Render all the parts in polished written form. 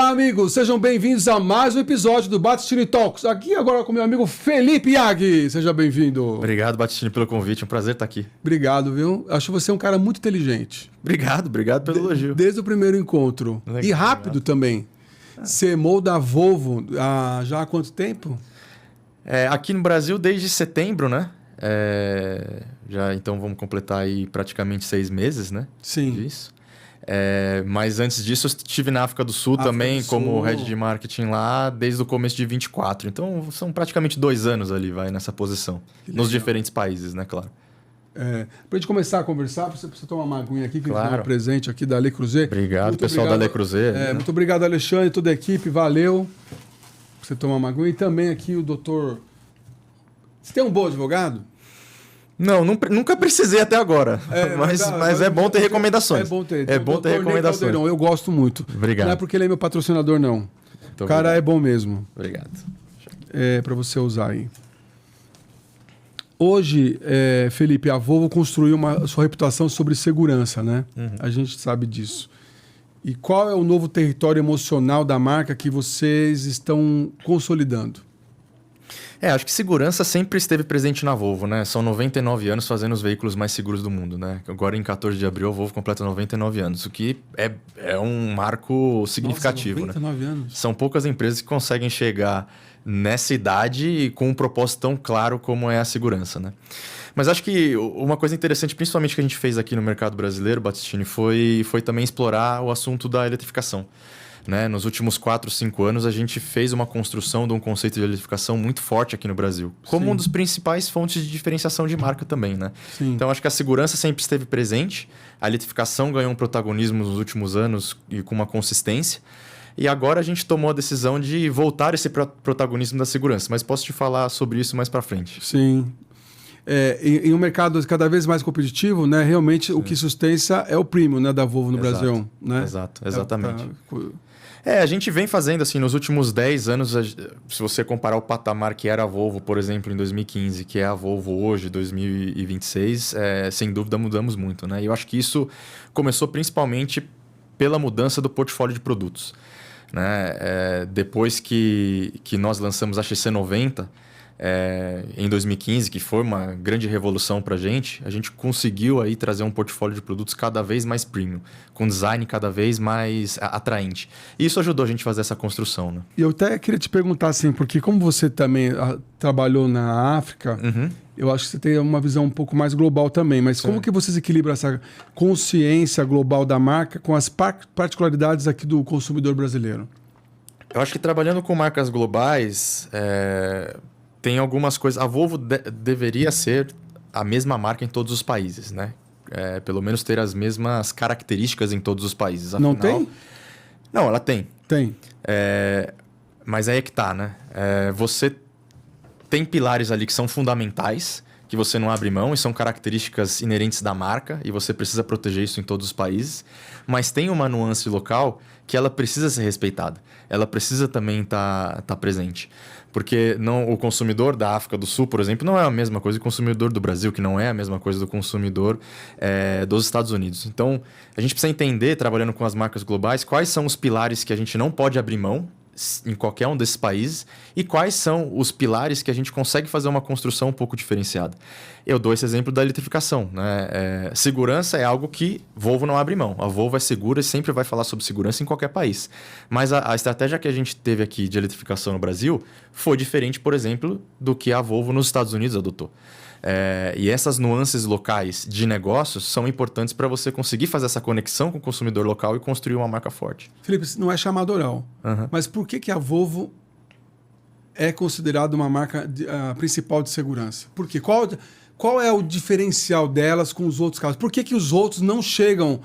Olá, amigos, sejam bem-vindos a mais um episódio do Battistini Talks. Aqui agora com meu amigo Felipe Yagi. Seja bem-vindo. Obrigado, Battistini, pelo convite. É um prazer estar aqui. Obrigado, viu? Acho você um cara muito inteligente. Obrigado pelo elogio. Desde o primeiro encontro. Legal, e rápido também. Você molda a Volvo já há quanto tempo? Aqui no Brasil desde setembro, né? Então vamos completar aí praticamente 6 meses, né? Sim. Disso. Mas antes disso eu estive na África do Sul também, como Head de Marketing lá, desde o começo de 24. Então são praticamente 2 anos ali, nessa posição. Nos diferentes países, né? Claro. Pra gente começar a conversar, você precisa tomar uma aguinha aqui, que claro. tem um presente aqui da Le Creuset. Obrigado, pessoal da Le Creuset. Né? Muito obrigado, Alexandre, toda a equipe, valeu. Você tomar uma aguinha. E também aqui o doutor... Você tem um bom advogado? Não, nunca precisei até agora. Mas é bom ter recomendações. É bom ter. É bom ter recomendações. Caldeirão, eu gosto muito. Obrigado. Não é porque ele é meu patrocinador, não. O cara é bom mesmo. Obrigado. Para você usar aí. Hoje, Felipe, a Volvo construiu sua reputação sobre segurança, né? Uhum. A gente sabe disso. E qual é o novo território emocional da marca que vocês estão consolidando? Acho que segurança sempre esteve presente na Volvo, né? São 99 anos fazendo os veículos mais seguros do mundo, né? Agora, em 14 de abril, a Volvo completa 99 anos, o que é um marco significativo. Nossa, 99 anos. São poucas empresas que conseguem chegar nessa idade com um propósito tão claro como é a segurança, né? Mas acho que uma coisa interessante, principalmente que a gente fez aqui no mercado brasileiro, Battistini, foi também explorar o assunto da eletrificação. Né? Nos últimos 4, 5 anos, a gente fez uma construção de um conceito de eletrificação muito forte aqui no Brasil, como um dos principais fontes de diferenciação de marca também. Né? Então, acho que a segurança sempre esteve presente, a eletrificação ganhou um protagonismo nos últimos anos e com uma consistência, e agora a gente tomou a decisão de voltar esse protagonismo da segurança, mas posso te falar sobre isso mais para frente. Sim. Em um mercado cada vez mais competitivo, né? Realmente o que sustenta é o premium, né, da Volvo no Brasil. Né? Exato, exatamente. A gente vem fazendo assim nos últimos 10 anos, se você comparar o patamar que era a Volvo, por exemplo, em 2015, que é a Volvo hoje, 2026, sem dúvida mudamos muito. Né? E eu acho que isso começou principalmente pela mudança do portfólio de produtos. Né? Depois que nós lançamos a XC90, em 2015, que foi uma grande revolução para a gente conseguiu aí trazer um portfólio de produtos cada vez mais premium, com design cada vez mais atraente. E isso ajudou a gente a fazer essa construção. Né? E eu até queria te perguntar assim, porque como você também trabalhou na África, eu acho que você tem uma visão um pouco mais global também, mas como que vocês equilibram essa consciência global da marca com as particularidades aqui do consumidor brasileiro? Eu acho que trabalhando com marcas globais... tem algumas coisas... A Volvo deveria ser a mesma marca em todos os países, né? Pelo menos ter as mesmas características em todos os países. Afinal, não tem? Não, ela tem. Tem. Mas aí é que tá, né? Você tem pilares ali que são fundamentais, que você não abre mão e são características inerentes da marca e você precisa proteger isso em todos os países. Mas tem uma nuance local que ela precisa ser respeitada. Ela precisa também estar presente. Porque o consumidor da África do Sul, por exemplo, não é a mesma coisa que o consumidor do Brasil, que não é a mesma coisa do consumidor dos Estados Unidos. Então, a gente precisa entender, trabalhando com as marcas globais, quais são os pilares que a gente não pode abrir mão em qualquer um desses países e quais são os pilares que a gente consegue fazer uma construção um pouco diferenciada. Eu dou esse exemplo da eletrificação. Né? Segurança é algo que Volvo não abre mão. A Volvo é segura e sempre vai falar sobre segurança em qualquer país. Mas a estratégia que a gente teve aqui de eletrificação no Brasil foi diferente, por exemplo, do que a Volvo nos Estados Unidos adotou. E essas nuances locais de negócios são importantes para você conseguir fazer essa conexão com o consumidor local e construir uma marca forte. Felipe, não é chamadoral, mas por que a Volvo é considerada uma marca principal de segurança? Por quê? Qual é o diferencial delas com os outros carros? Por que os outros não chegam,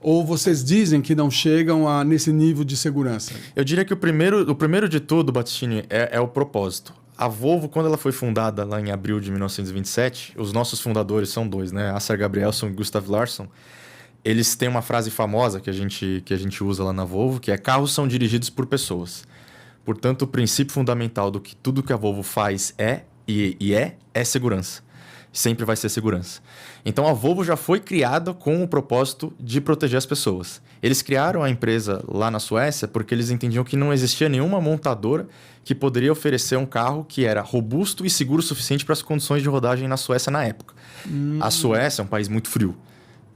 ou vocês dizem que não chegam nesse nível de segurança? Eu diria que o primeiro de tudo, Battistini, é o propósito. A Volvo, quando ela foi fundada lá em abril de 1927, os nossos fundadores são 2, né? Assar Gabrielson e Gustav Larsson. Eles têm uma frase famosa que a gente usa lá na Volvo, que é: carros são dirigidos por pessoas. Portanto, o princípio fundamental do que tudo que a Volvo faz é segurança. sempre vai ser segurança. Então a Volvo já foi criada com o propósito de proteger as pessoas. Eles criaram a empresa lá na Suécia porque eles entendiam que não existia nenhuma montadora que poderia oferecer um carro que era robusto e seguro o suficiente para as condições de rodagem na Suécia na época. A Suécia é um país muito frio,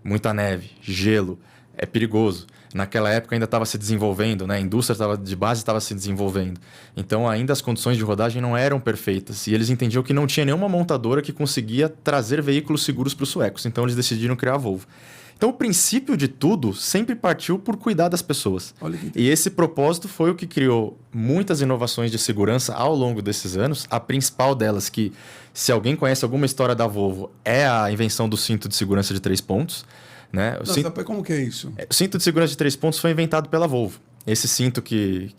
muita neve, gelo, é perigoso. Naquela época ainda estava se desenvolvendo, né? A indústria de base estava se desenvolvendo. Então ainda as condições de rodagem não eram perfeitas. E eles entendiam que não tinha nenhuma montadora que conseguia trazer veículos seguros para os suecos. Então eles decidiram criar a Volvo. Então o princípio de tudo sempre partiu por cuidar das pessoas. E esse propósito foi o que criou muitas inovações de segurança ao longo desses anos. A principal delas, que se alguém conhece alguma história da Volvo, é a invenção do cinto de segurança de 3 pontos. Né? Como que é isso? O cinto de segurança de 3 pontos foi inventado pela Volvo. Esse cinto que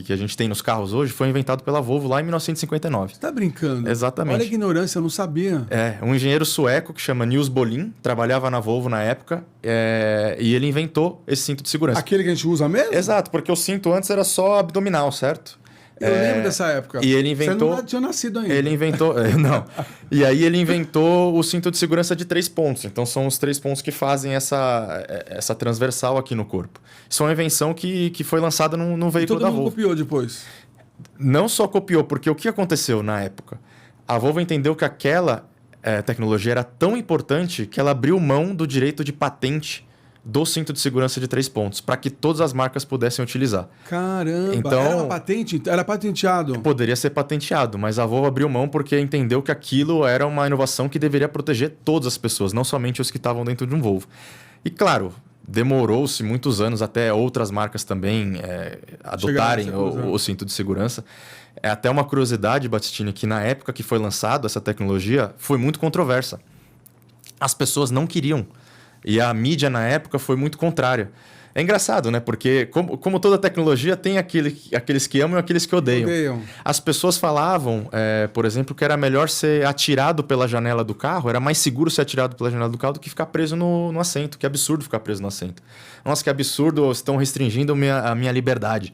a gente tem nos carros hoje foi inventado pela Volvo lá em 1959. Você está brincando? Exatamente. Olha a ignorância, eu não sabia. Um engenheiro sueco que chama Nils Bolin, trabalhava na Volvo na época, e ele inventou esse cinto de segurança. Aquele que a gente usa mesmo? Exato, porque o cinto antes era só abdominal, certo? Eu lembro dessa época. E ele inventou... Você não tinha nascido ainda. Ele inventou... Não. E aí ele inventou o cinto de segurança de 3 pontos. Então são os 3 pontos que fazem essa transversal aqui no corpo. Isso é uma invenção que foi lançada no veículo da Volvo. Todo mundo copiou depois? Não só copiou, porque o que aconteceu na época? A Volvo entendeu que aquela tecnologia era tão importante que ela abriu mão do direito de patente do cinto de segurança de 3 pontos, para que todas as marcas pudessem utilizar. Caramba, então, era uma patente? Era patenteado? Poderia ser patenteado, mas a Volvo abriu mão porque entendeu que aquilo era uma inovação que deveria proteger todas as pessoas, não somente os que estavam dentro de um Volvo. E claro, demorou-se muitos anos até outras marcas também adotarem o cinto de segurança. É até uma curiosidade, Battistini, que na época que foi lançado essa tecnologia, foi muito controversa. As pessoas não queriam. E a mídia, na época, foi muito contrária. É engraçado, né? Porque, como toda tecnologia, tem aqueles que amam e aqueles que odeiam. As pessoas falavam, por exemplo, que era melhor ser atirado pela janela do carro, era mais seguro ser atirado pela janela do carro do que ficar preso no assento. Que absurdo ficar preso no assento. Nossa, que absurdo, estão restringindo a minha liberdade.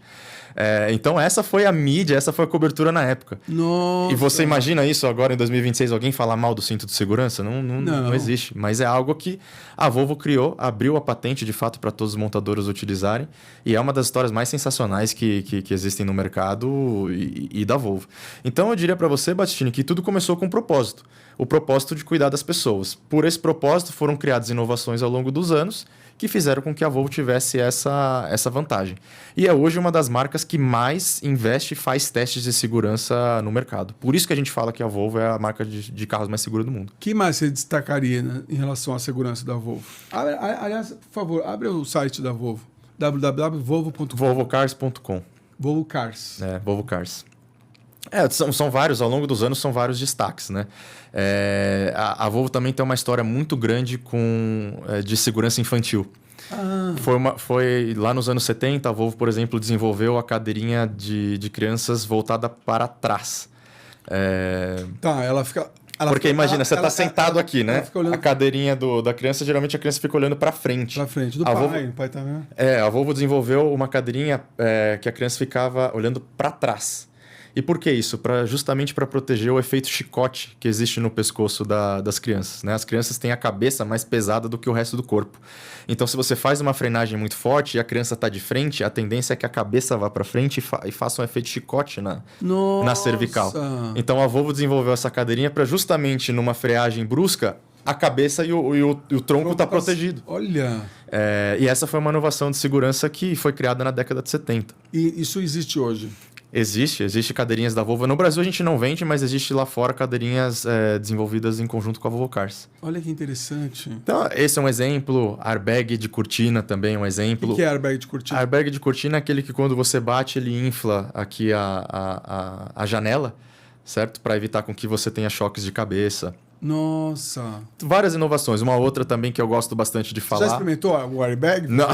Então essa foi a mídia, essa foi a cobertura na época. Nossa. E você imagina isso agora em 2026, alguém falar mal do cinto de segurança? Não existe. Mas é algo que a Volvo criou, abriu a patente de fato para todos os montadores utilizarem, e é uma das histórias mais sensacionais que existem no mercado e da Volvo. Então eu diria para você, Battistini, que tudo começou com um propósito. O propósito de cuidar das pessoas. Por esse propósito foram criadas inovações ao longo dos anos que fizeram com que a Volvo tivesse essa vantagem. E é hoje uma das marcas que mais investe e faz testes de segurança no mercado. Por isso que a gente fala que a Volvo é a marca de carros mais segura do mundo. O que mais você destacaria, né, em relação à segurança da Volvo? Aliás, por favor, abre o site da Volvo. www.volvo.com. Volvocars.com. Volvo Cars. Volvo Cars. São vários, ao longo dos anos são vários destaques, né? A Volvo também tem uma história muito grande de segurança infantil. Foi lá nos anos 70, a Volvo, por exemplo, desenvolveu a cadeirinha de crianças voltada para trás. Ela fica... Porque imagina, você está sentado aqui, né? A cadeirinha da criança, geralmente a criança fica olhando para frente. Para frente, do pai. O pai tá vendo? A Volvo desenvolveu uma cadeirinha que a criança ficava olhando para trás. E por que isso? Justamente para proteger o efeito chicote que existe no pescoço das crianças, né? As crianças têm a cabeça mais pesada do que o resto do corpo. Então, se você faz uma frenagem muito forte e a criança está de frente, a tendência é que a cabeça vá para frente e faça um efeito chicote na cervical. Então, a Volvo desenvolveu essa cadeirinha para justamente numa freagem brusca, a cabeça e o tronco está protegido. Olha! E essa foi uma inovação de segurança que foi criada na década de 70. E isso existe hoje? Existe cadeirinhas da Volvo. No Brasil a gente não vende, mas existe lá fora cadeirinhas desenvolvidas em conjunto com a Volvo Cars. Olha que interessante. Então, esse é um exemplo. Airbag de cortina também é um exemplo. O que é airbag de cortina? Airbag de cortina é aquele que quando você bate, ele infla aqui a janela, certo? Para evitar com que você tenha choques de cabeça. Nossa! Várias inovações. Uma outra também que eu gosto bastante de falar. Você já experimentou o airbag? Não,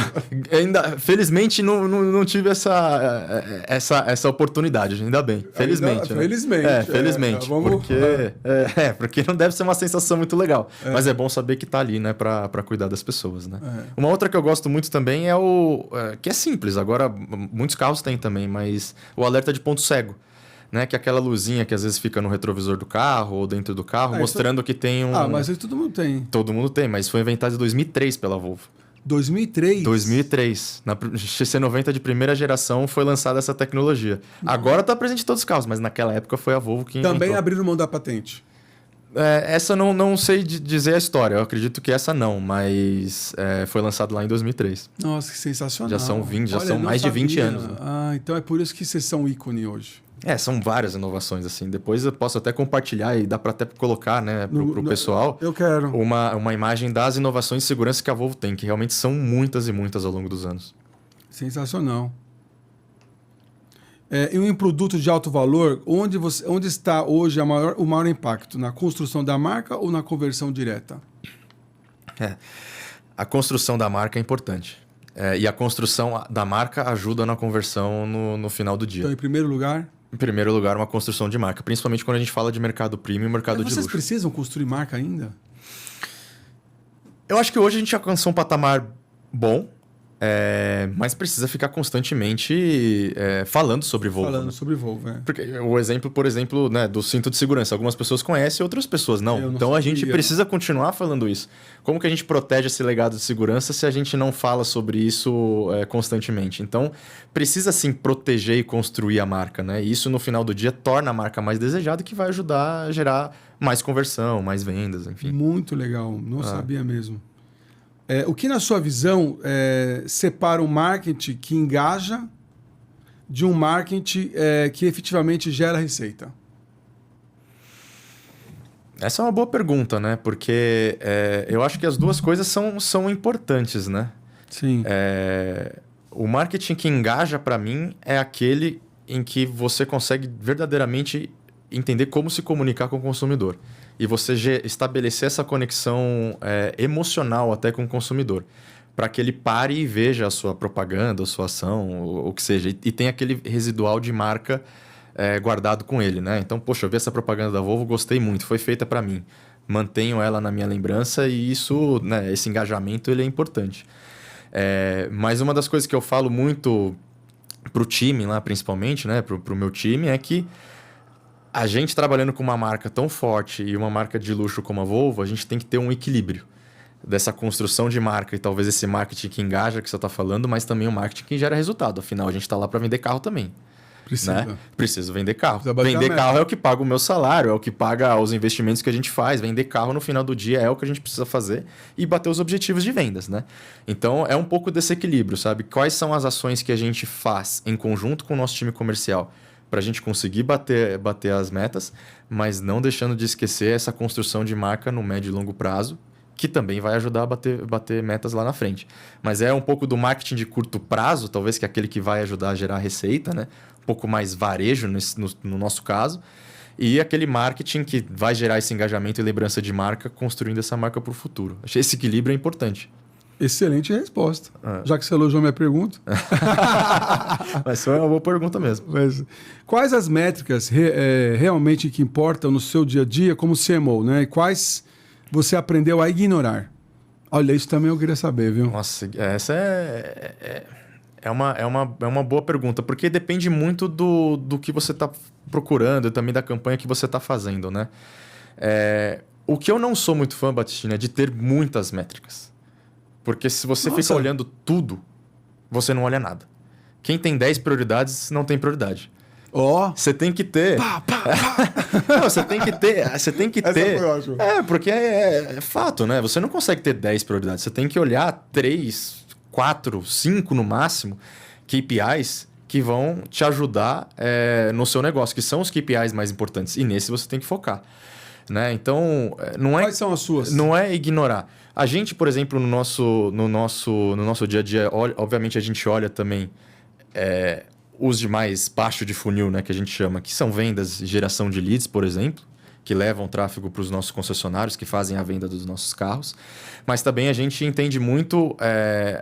felizmente não tive essa oportunidade, ainda bem. Felizmente. Felizmente. Porque não deve ser uma sensação muito legal. Mas é bom saber que tá ali, né, para cuidar das pessoas, né? Uma outra que eu gosto muito também é que é simples. Agora, muitos carros têm também, mas o alerta de ponto cego. né? Que é aquela luzinha que às vezes fica no retrovisor do carro ou dentro do carro, mostrando que tem um... mas aí todo mundo tem. Todo mundo tem, mas foi inventado em 2003 pela Volvo. 2003? 2003. Na XC90 de primeira geração foi lançada essa tecnologia. Agora está presente em todos os carros, mas naquela época foi a Volvo que inventou. Também abriram mão da patente? Essa não sei dizer a história. Eu acredito que essa não, mas foi lançado lá em 2003. Nossa, que sensacional. Já são mais de 20 anos. Né? Então é por isso que vocês são ícone hoje. São várias inovações, assim. Depois eu posso até compartilhar e dá para até colocar, né, pro pessoal. Eu quero. Uma imagem das inovações de segurança que a Volvo tem, que realmente são muitas e muitas ao longo dos anos. Sensacional. E um produto de alto valor, onde está hoje o maior impacto? Na construção da marca ou na conversão direta? A construção da marca é importante. E a construção da marca ajuda na conversão no final do dia. Então, em primeiro lugar? Em primeiro lugar, uma construção de marca. Principalmente quando a gente fala de mercado premium e mercado de luxo. Vocês precisam construir marca ainda? Eu acho que hoje a gente alcançou um patamar bom, mas precisa ficar constantemente falando sobre Volvo. Falando sobre Volvo, Porque o exemplo, por exemplo, né, do cinto de segurança. Algumas pessoas conhecem, outras pessoas não. Então a gente precisa continuar falando isso. Como que a gente protege esse legado de segurança se a gente não fala sobre isso constantemente? Então precisa sim proteger e construir a marca, né? E isso no final do dia torna a marca mais desejada, que vai ajudar a gerar mais conversão, mais vendas, enfim. Muito legal, não sabia mesmo. O que, na sua visão, separa um marketing que engaja de um marketing que efetivamente gera receita? Essa é uma boa pergunta, né? Porque eu acho que as duas coisas são importantes, né? Sim. O marketing que engaja, para mim, é aquele em que você consegue verdadeiramente entender como se comunicar com o consumidor. E você estabelecer essa conexão emocional até com o consumidor, para que ele pare e veja a sua propaganda, a sua ação, o que seja. E tem aquele residual de marca guardado com ele, né? Então, poxa, eu vi essa propaganda da Volvo, gostei muito, foi feita para mim. Mantenho ela na minha lembrança e isso, né, esse engajamento ele é importante. Mas uma das coisas que eu falo muito para o time lá, principalmente, né, para o meu time, é que a gente trabalhando com uma marca tão forte e uma marca de luxo como a Volvo, a gente tem que ter um equilíbrio dessa construção de marca e talvez esse marketing que engaja, que você está falando, mas também um marketing que gera resultado. Afinal, a gente está lá para vender carro também. Precisa. Né? Preciso vender carro. Vender carro é o que paga o meu salário, é o que paga os investimentos que a gente faz. Vender carro no final do dia é o que a gente precisa fazer e bater os objetivos de vendas, né? Então, é um pouco desse equilíbrio, sabe? Quais são as ações que a gente faz em conjunto com o nosso time comercial para a gente conseguir bater as metas, mas não deixando de esquecer essa construção de marca no médio e longo prazo, que também vai ajudar a bater metas lá na frente. Mas é um pouco do marketing de curto prazo, talvez, que é aquele que vai ajudar a gerar receita, né? Um pouco mais varejo no nosso caso, e aquele marketing que vai gerar esse engajamento e lembrança de marca, construindo essa marca para o futuro. Achei esse equilíbrio é importante. Excelente resposta. Já que você elogiou minha pergunta. Mas foi uma boa pergunta mesmo. Quais as métricas realmente que importam no seu dia a dia como CMO, né? E quais você aprendeu a ignorar? Olha, isso também eu queria saber, viu? Nossa, essa é uma boa pergunta, porque depende muito do que você está procurando e também da campanha que você está fazendo, né? O que eu não sou muito fã, Batistina, é de ter muitas métricas. Porque se você fica olhando tudo, você não olha nada. Quem tem 10 prioridades não tem prioridade. Você tem que ter. Não, você tem que ter. Você tem que ter. Foi ótimo. Porque é fato, né? Você não consegue ter 10 prioridades. Você tem que olhar 3, 4, 5 no máximo KPIs que vão te ajudar no seu negócio, que são os KPIs mais importantes. E nesse você tem que focar. Né? Então, não é. Quais são as suas? Não é ignorar. A gente, por exemplo, no nosso dia a dia, obviamente a gente olha também os de mais baixo de funil, né, que a gente chama, que são vendas e geração de leads, por exemplo, que levam tráfego para os nossos concessionários, que fazem a venda dos nossos carros. Mas também a gente entende muito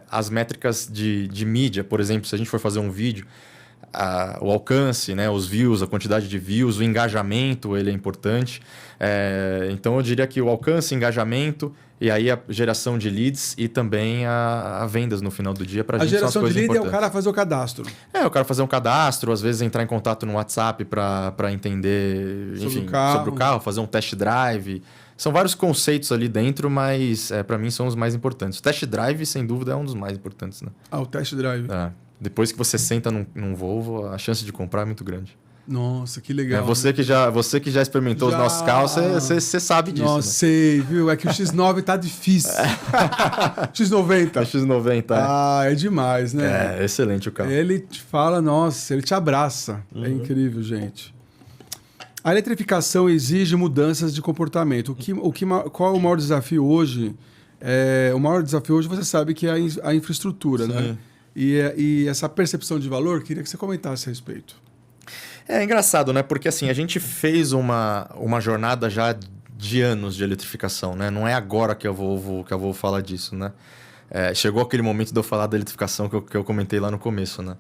as métricas de mídia. Por exemplo, se a gente for fazer um vídeo, o alcance, né? Os views, a quantidade de views, o engajamento, ele é importante. Então, eu diria que o alcance, engajamento, e aí a geração de leads e também a vendas no final do dia para a gente. A geração de lead importantes. é o cara fazer o cadastro. O cara fazer um cadastro, às vezes entrar em contato no WhatsApp para entender sobre o carro, fazer um test drive. São vários conceitos ali dentro, mas para mim são os mais importantes. O test drive, sem dúvida, é um dos mais importantes, né? O test drive. Depois que você senta num Volvo, a chance de comprar é muito grande. Nossa, que legal. Você que já experimentou os nossos carros, você sabe disso. Nossa, sei, viu? É que o X9 tá difícil. X90. X90. É demais, né? É excelente o carro. Ele te fala, nossa, ele te abraça. É incrível, gente. A eletrificação exige mudanças de comportamento. Qual é o maior desafio hoje? O maior desafio hoje, você sabe que é a infraestrutura, né? E essa percepção de valor, queria que você comentasse a respeito. É engraçado, né? Porque assim, a gente fez uma jornada já de anos de eletrificação, né? Não é agora que eu vou falar disso, né? Chegou aquele momento de eu falar da eletrificação que eu comentei lá no começo, né?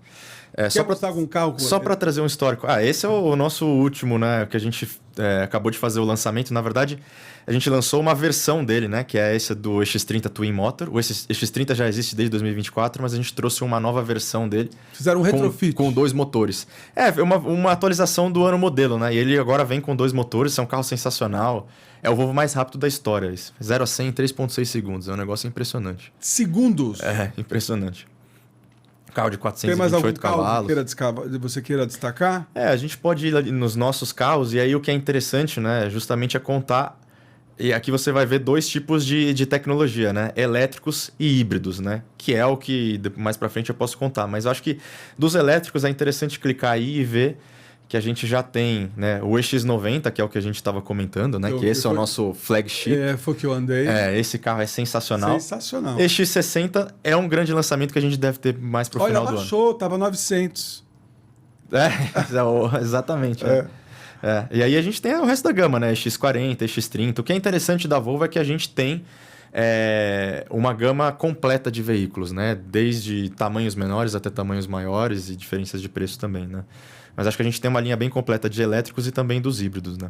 Quer botar algum carro? Só para trazer um histórico. Esse é o nosso último, né? Que a gente acabou de fazer o lançamento. Na verdade, a gente lançou uma versão dele, né? Que é essa do EX30 Twin Motor. O EX30 já existe desde 2024, mas a gente trouxe uma nova versão dele. Fizeram um retrofit. Com 2 motores. Uma atualização do ano modelo, né? E ele agora vem com 2 motores. É um carro sensacional. É o Volvo mais rápido da história. 0 a 100 em 3,6 segundos. É um negócio impressionante. Segundos? Impressionante. Carro de 428 Tem mais algum cavalos. Carro que você queira destacar? A gente pode ir nos nossos carros, e aí o que é interessante, né, justamente é contar. E aqui você vai ver 2 tipos de tecnologia, né? Elétricos e híbridos, né? Que é o que mais pra frente eu posso contar. Mas eu acho que dos elétricos é interessante clicar aí e ver que a gente já tem, né, o EX90, que é o que a gente estava comentando, né? Esse é o nosso flagship. Foi o que eu andei. Esse carro é sensacional. Sensacional. EX60 é um grande lançamento que a gente deve ter mais pro final do ano. Olha, baixou, tava 900. Exatamente. E aí a gente tem o resto da gama, né? X40, X30. O que é interessante da Volvo é que a gente tem uma gama completa de veículos, né? Desde tamanhos menores até tamanhos maiores e diferenças de preço também, né? Mas acho que a gente tem uma linha bem completa de elétricos e também dos híbridos, né?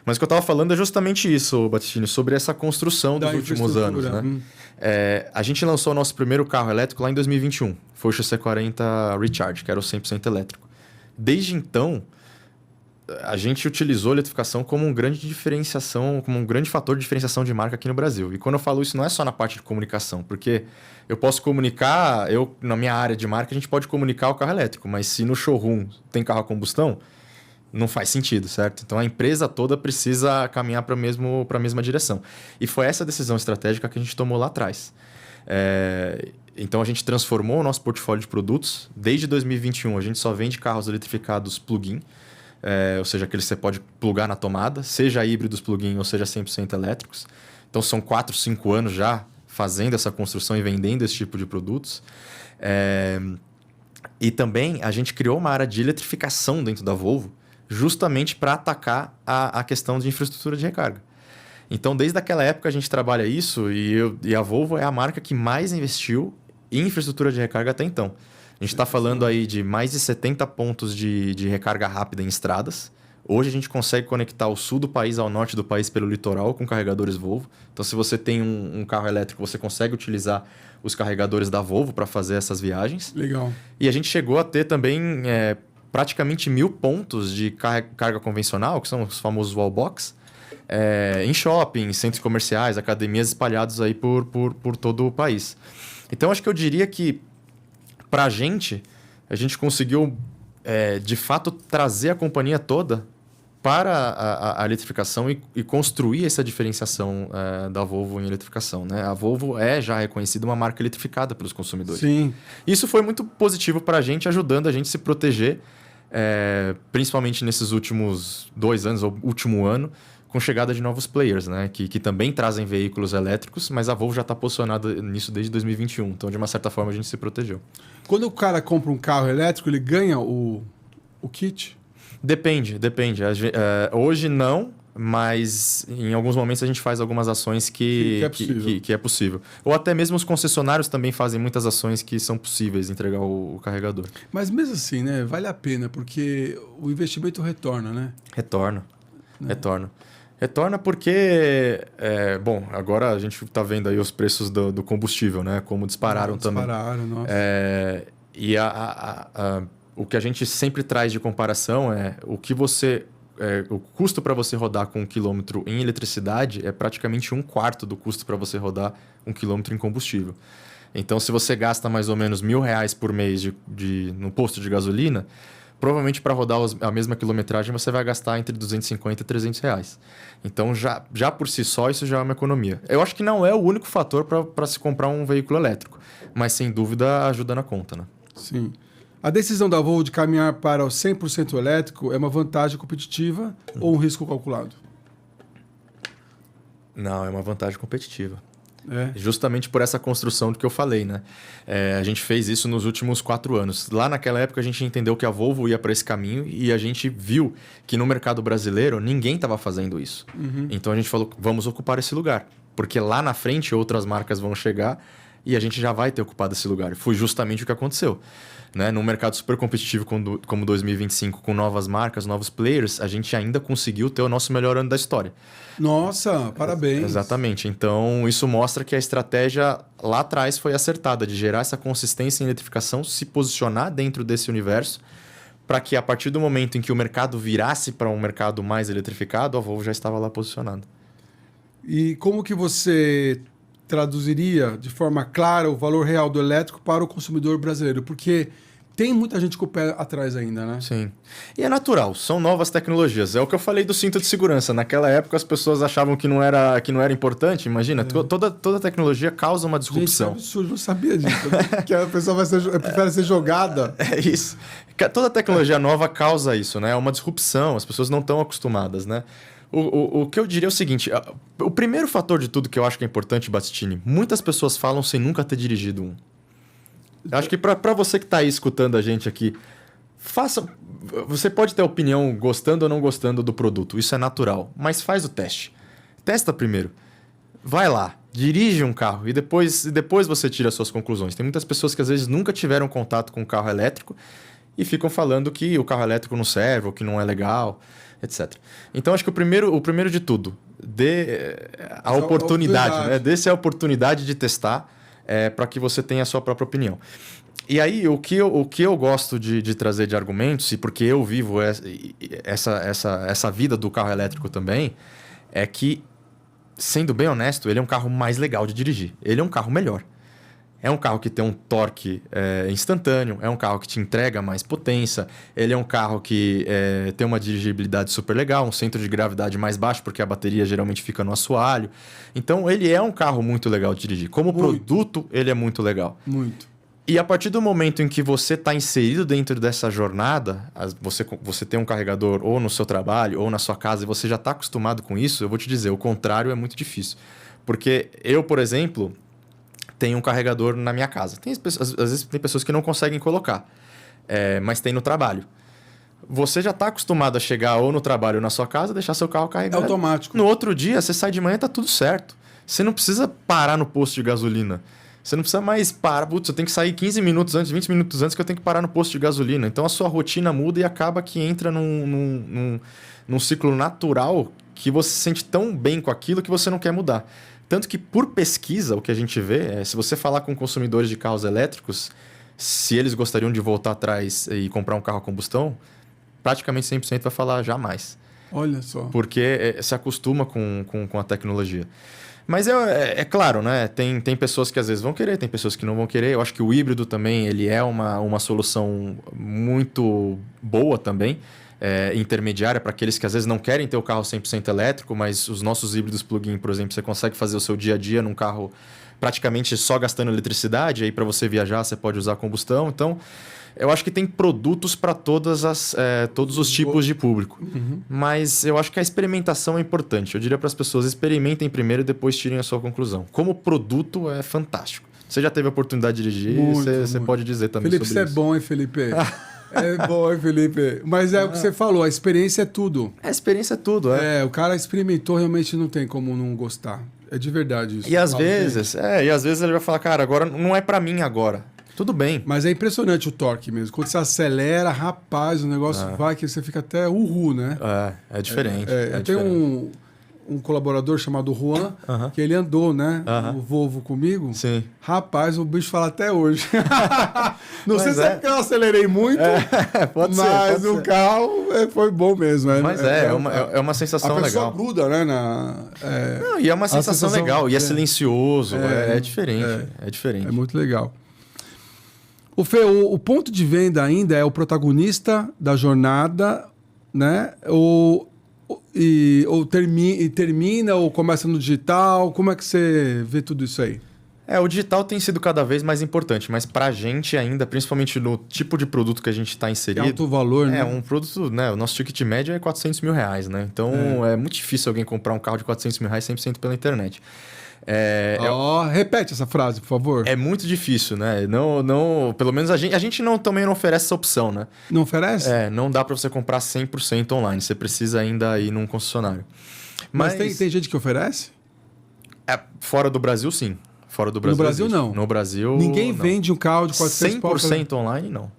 Mas o que eu estava falando é justamente isso, Battistini, sobre essa construção dos últimos anos, né? A gente lançou o nosso primeiro carro elétrico lá em 2021. Foi o XC40 Recharge, que era o 100% elétrico. Desde então, a gente utilizou a eletrificação como um grande diferenciação, como um grande fator de diferenciação de marca aqui no Brasil. E quando eu falo isso, não é só na parte de comunicação, porque eu posso comunicar, na minha área de marca, a gente pode comunicar o carro elétrico, mas se no showroom tem carro a combustão, não faz sentido, certo? Então a empresa toda precisa caminhar para a mesma direção. E foi essa decisão estratégica que a gente tomou lá atrás. Então a gente transformou o nosso portfólio de produtos. Desde 2021 a gente só vende carros eletrificados plug-in. Ou seja, aqueles que você pode plugar na tomada, seja híbridos plug-in ou seja 100% elétricos. Então são 4, 5 anos já fazendo essa construção e vendendo esse tipo de produtos. E também a gente criou uma área de eletrificação dentro da Volvo justamente para atacar a questão de infraestrutura de recarga. Então, desde aquela época a gente trabalha isso e a Volvo é a marca que mais investiu em infraestrutura de recarga até então. A gente está falando aí de mais de 70 pontos de recarga rápida em estradas. Hoje a gente consegue conectar o sul do país ao norte do país pelo litoral com carregadores Volvo. Então, se você tem um carro elétrico, você consegue utilizar os carregadores da Volvo para fazer essas viagens. Legal. E a gente chegou a ter também praticamente 1.000 pontos de carga convencional, que são os famosos wallbox, em shoppings, centros comerciais, academias espalhados aí por todo o país. Então, acho que eu diria que para a gente conseguiu, de fato, trazer a companhia toda para a eletrificação e construir essa diferenciação da Volvo em eletrificação, né? A Volvo é já reconhecida uma marca eletrificada pelos consumidores. Sim. Isso foi muito positivo para a gente, ajudando a gente a se proteger, principalmente nesses últimos 2 anos, ou último ano, com chegada de novos players, né? Que também trazem veículos elétricos, mas a Volvo já está posicionada nisso desde 2021. Então, de uma certa forma, a gente se protegeu. Quando o cara compra um carro elétrico, ele ganha o kit? Depende. Hoje não, mas em alguns momentos a gente faz algumas ações que é possível. Ou até mesmo os concessionários também fazem muitas ações que são possíveis entregar o carregador. Mas mesmo assim, né, vale a pena, porque o investimento retorna, né? Retorna. Retorna porque, bom, agora a gente está vendo aí os preços do combustível, né? Como dispararam também. Dispararam, nossa. E o que a gente sempre traz de comparação é o custo para você rodar com 1 quilômetro em eletricidade é praticamente 1/4 do custo para você rodar 1 quilômetro em combustível. Então, se você gasta mais ou menos R$1.000 por mês no posto de gasolina, provavelmente para rodar a mesma quilometragem você vai gastar entre R$250 e R$300. Então, já por si só, isso já é uma economia. Eu acho que não é o único fator para se comprar um veículo elétrico, mas sem dúvida ajuda na conta, né? Sim. A decisão da Volvo de caminhar para o 100% elétrico é uma vantagem competitiva ou um risco calculado? Não, é uma vantagem competitiva. É. Justamente por essa construção do que eu falei, né? A gente fez isso nos últimos 4 anos. Lá naquela época a gente entendeu que a Volvo ia para esse caminho e a gente viu que no mercado brasileiro ninguém estava fazendo isso. Então a gente falou, vamos ocupar esse lugar. Porque lá na frente outras marcas vão chegar e a gente já vai ter ocupado esse lugar. Foi justamente o que aconteceu. Né? Num mercado super competitivo como 2025, com novas marcas, novos players, a gente ainda conseguiu ter o nosso melhor ano da história. Nossa, parabéns. Exatamente. Então, isso mostra que a estratégia lá atrás foi acertada, de gerar essa consistência em eletrificação, se posicionar dentro desse universo, para que a partir do momento em que o mercado virasse para um mercado mais eletrificado, a Volvo já estava lá posicionada. E como que você traduziria de forma clara o valor real do elétrico para o consumidor brasileiro? Porque tem muita gente com o pé atrás ainda, né? Sim. E é natural, são novas tecnologias. É o que eu falei do cinto de segurança. Naquela época as pessoas achavam que não era importante. Imagina, toda tecnologia causa uma disrupção. Gente, é absurdo, não sabia disso. Que a pessoa prefere ser jogada. É isso. Toda tecnologia nova causa isso, né? É uma disrupção, as pessoas não estão acostumadas, né? O que eu diria é o seguinte, o primeiro fator de tudo que eu acho que é importante, Battistini, muitas pessoas falam sem nunca ter dirigido um. Eu acho que para você que está aí escutando a gente aqui, você pode ter opinião gostando ou não gostando do produto, isso é natural, mas faz o teste. Testa primeiro. Vai lá, dirige um carro e depois você tira as suas conclusões. Tem muitas pessoas que às vezes nunca tiveram contato com um carro elétrico e ficam falando que o carro elétrico não serve ou que não é legal, etc. Então, acho que o primeiro de tudo, dê a oportunidade, né? Dê-se a oportunidade de testar para que você tenha a sua própria opinião. E aí, o que eu gosto de trazer de argumentos, e porque eu vivo essa vida do carro elétrico também, é que, sendo bem honesto, ele é um carro mais legal de dirigir. Ele é um carro melhor. É um carro que tem um torque instantâneo, é um carro que te entrega mais potência, ele é um carro que tem uma dirigibilidade super legal, um centro de gravidade mais baixo, porque a bateria geralmente fica no assoalho. Então, ele é um carro muito legal de dirigir. Como produto, ele é muito legal. Muito. E a partir do momento em que você está inserido dentro dessa jornada, você tem um carregador ou no seu trabalho ou na sua casa e você já está acostumado com isso, eu vou te dizer, o contrário é muito difícil. Porque eu, por exemplo, tenho um carregador na minha casa. Às vezes tem pessoas que não conseguem colocar, mas tem no trabalho. Você já está acostumado a chegar ou no trabalho ou na sua casa, deixar seu carro carregado. É automático. No outro dia, você sai de manhã e está tudo certo. Você não precisa parar no posto de gasolina. Você não precisa mais parar. Putz, eu tenho que sair 15 minutos antes, 20 minutos antes que eu tenho que parar no posto de gasolina. Então a sua rotina muda e acaba que entra num ciclo natural que você se sente tão bem com aquilo que você não quer mudar. Tanto que, por pesquisa, o que a gente vê se você falar com consumidores de carros elétricos, se eles gostariam de voltar atrás e comprar um carro a combustão, praticamente 100% vai falar jamais. Olha só. Porque se acostuma com a tecnologia. Mas é claro, né? Tem pessoas que às vezes vão querer, tem pessoas que não vão querer. Eu acho que o híbrido também ele é uma solução muito boa também. Intermediária para aqueles que às vezes não querem ter o carro 100% elétrico, mas os nossos híbridos plug-in, por exemplo, você consegue fazer o seu dia a dia num carro praticamente só gastando eletricidade, aí para você viajar você pode usar combustão. Então, eu acho que tem produtos para todos os tipos de público. Uhum. Mas eu acho que a experimentação é importante. Eu diria para as pessoas, experimentem primeiro e depois tirem a sua conclusão. Como produto, é fantástico. Você já teve a oportunidade de dirigir, você pode dizer também Felipe, sobre isso. Felipe, você é bom, hein, Felipe? É bom, hein, Felipe? Mas é o que você falou, a experiência é tudo. A experiência é tudo, O cara experimentou, realmente não tem como não gostar. É de verdade isso. E às vezes ele vai falar, cara, agora não é pra mim agora. Tudo bem. Mas é impressionante o torque mesmo. Quando você acelera, rapaz, o negócio vai que você fica até né? É diferente. Eu tenho um colaborador chamado Juan, que ele andou, né? O Volvo comigo. Sim. Rapaz, o bicho fala até hoje. Não sei se é porque eu acelerei muito, pode mas ser. o carro foi bom mesmo. Mas é uma sensação legal. A pessoa legal. gruda, né? Não, e é uma sensação legal. E é silencioso. É diferente. É diferente. É muito legal. O Fê, o ponto de venda ainda é o protagonista da jornada, né? Ou termina ou começa no digital? Como é que você vê tudo isso aí? O digital tem sido cada vez mais importante, mas pra gente ainda, principalmente no tipo de produto que a gente está inserido... É alto valor, né? Um produto, né? O nosso ticket médio é R$400 mil, né? Então é muito difícil alguém comprar um carro de R$400 mil 100% pela internet. Repete essa frase, por favor. É muito difícil, né? Não, pelo menos a gente também não oferece essa opção, né? Não oferece? Não dá para você comprar 100% online. Você precisa ainda ir num concessionário. Mas tem gente que oferece? Fora do Brasil, sim. Fora do Brasil. No Brasil, existe. não. No Brasil, ninguém não. vende um carro de 400 100% online, não.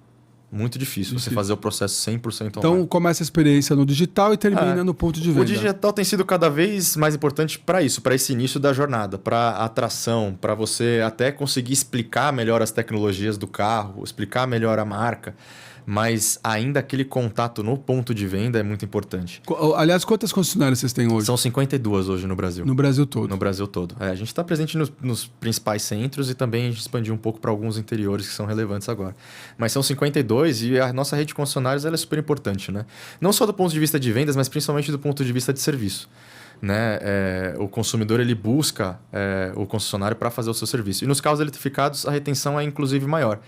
Muito difícil você fazer o processo 100% online. Então começa a experiência no digital e termina no ponto de venda. O digital tem sido cada vez mais importante para isso, para esse início da jornada, para atração, para você até conseguir explicar melhor as tecnologias do carro, explicar melhor a marca. Mas ainda aquele contato no ponto de venda é muito importante. Aliás, quantas concessionárias vocês têm hoje? São 52 hoje no Brasil. No Brasil todo? No Brasil todo. A gente está presente nos principais centros e também a gente expandiu um pouco para alguns interiores que são relevantes agora. Mas são 52 e a nossa rede de concessionários ela é super importante, né? Não só do ponto de vista de vendas, mas principalmente do ponto de vista de serviço. Né? O consumidor ele busca o concessionário para fazer o seu serviço. E nos carros eletrificados a retenção é inclusive maior.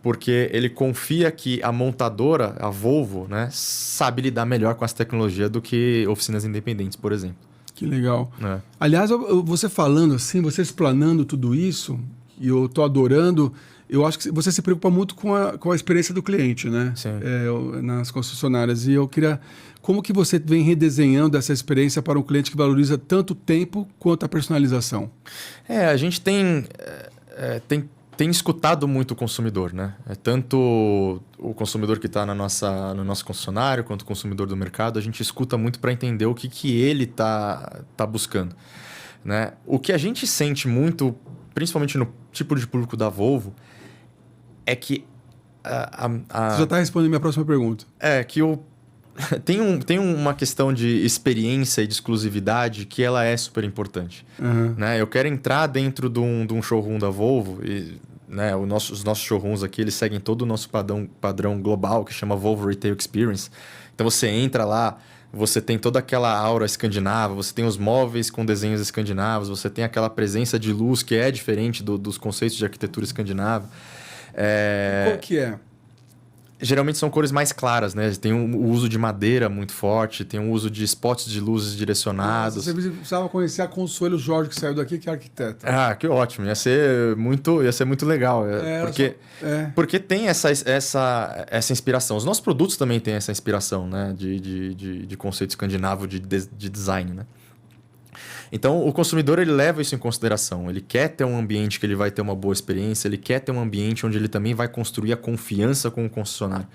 Porque ele confia que a montadora, a Volvo, né, sabe lidar melhor com essa tecnologia do que oficinas independentes, por exemplo. Que legal. Aliás, você falando assim, você explanando tudo isso, e eu estou adorando, eu acho que você se preocupa muito com a experiência do cliente, né? Sim. Nas concessionárias. E eu queria... Como que você vem redesenhando essa experiência para um cliente que valoriza tanto o tempo quanto a personalização? A gente tem escutado muito o consumidor, né? Tanto o consumidor que está no nosso concessionário quanto o consumidor do mercado, a gente escuta muito para entender o que ele tá buscando, né? O que a gente sente muito, principalmente no tipo de público da Volvo, é que Você já está respondendo a minha próxima pergunta. Tem uma questão de experiência e de exclusividade que ela é super importante. Né? Eu quero entrar dentro de um showroom da Volvo e, né, os nossos showrooms aqui eles seguem todo o nosso padrão global que chama Volvo Retail Experience. Então você entra lá, você tem toda aquela aura escandinava, você tem os móveis com desenhos escandinavos, você tem aquela presença de luz que é diferente dos conceitos de arquitetura escandinava. Qual que é? Geralmente são cores mais claras, né? Tem o uso de madeira muito forte, tem o uso de spots de luzes direcionados. Você precisava conhecer a Consuelo Jorge, que saiu daqui, que é arquiteta. Que ótimo. Ia ser muito legal. Porque tem essa inspiração. Os nossos produtos também têm essa inspiração, né? De conceito escandinavo de design, né? Então, o consumidor ele leva isso em consideração. Ele quer ter um ambiente que ele vai ter uma boa experiência, ele quer ter um ambiente onde ele também vai construir a confiança com o concessionário.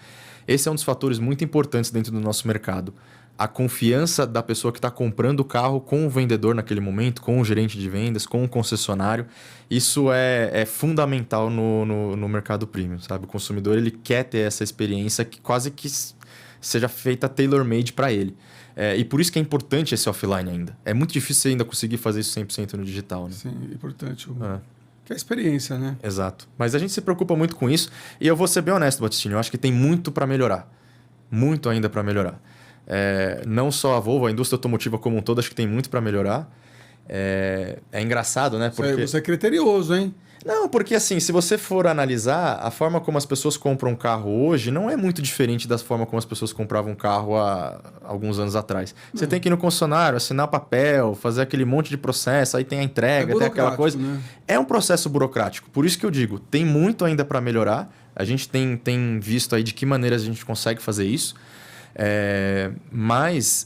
Esse é um dos fatores muito importantes dentro do nosso mercado. A confiança da pessoa que está comprando o carro com o vendedor naquele momento, com o gerente de vendas, com o concessionário. Isso é fundamental no mercado premium, sabe? O consumidor ele quer ter essa experiência que quase que seja feita tailor-made para ele. E por isso que é importante esse offline ainda. É muito difícil você ainda conseguir fazer isso 100% no digital, né? Sim, é importante. Que é a experiência, né? Exato. Mas a gente se preocupa muito com isso. E eu vou ser bem honesto, Batistini. Eu acho que tem muito para melhorar. Muito ainda para melhorar. Não só a Volvo, a indústria automotiva como um todo, acho que tem muito para melhorar. É engraçado, né? Porque... Você é criterioso, hein? Não, porque assim, se você for analisar, a forma como as pessoas compram um carro hoje não é muito diferente da forma como as pessoas compravam um carro há alguns anos atrás. Você tem que ir no concessionário, assinar papel, fazer aquele monte de processo, aí tem a entrega, tem aquela coisa. Né? É um processo burocrático. Por isso que eu digo, tem muito ainda para melhorar, A gente tem visto aí de que maneiras a gente consegue fazer isso. Mas